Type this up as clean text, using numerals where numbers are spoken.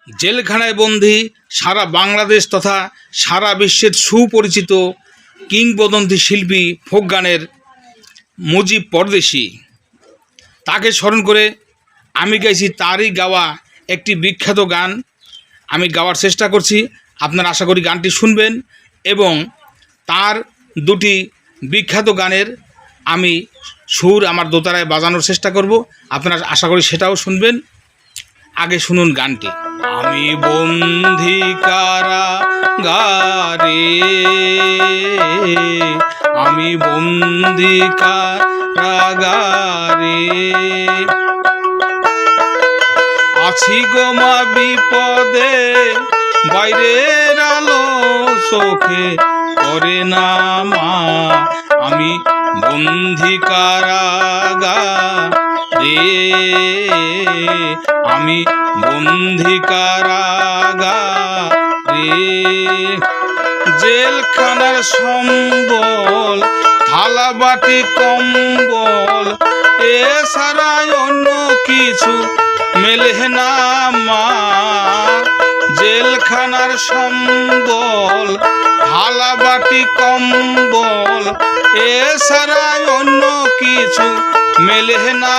জেলখানায় বন্দী সারা বাংলাদেশ তথা সারা বিশ্বের সুপরিচিত কিংবদন্তি শিল্পী ফোক গানের মুজিব পরদেশি, তাকে স্মরণ করে আমি গাইছি তারই গাওয়া একটি বিখ্যাত গান। আমি গাওয়ার চেষ্টা করছি, আপনারা আশা করি গানটি শুনবেন এবং তার দুটি বিখ্যাত গানের আমি সুর আমার দোতারায় বাজানোর চেষ্টা করব, আপনারা আশা করি সেটাও শুনবেন। আগে শুনুন গানটি। আমি বন্দী কারাগারে, আমি বন্দী কারাগারে, আছি গো মা বিপদে, বাইরের আলো চোখে করে না মা, আমি বন্দী কারাগারে, আমি বন্দী কারাগারে। জেলখানার সম্বল থালা বাটি কম্বল এছাড়া অন্য কিছু মেলে না মা, জেলখানার সম্বল থালা বাটি কম্বল এছাড়া অন্য কিছু মেলে না।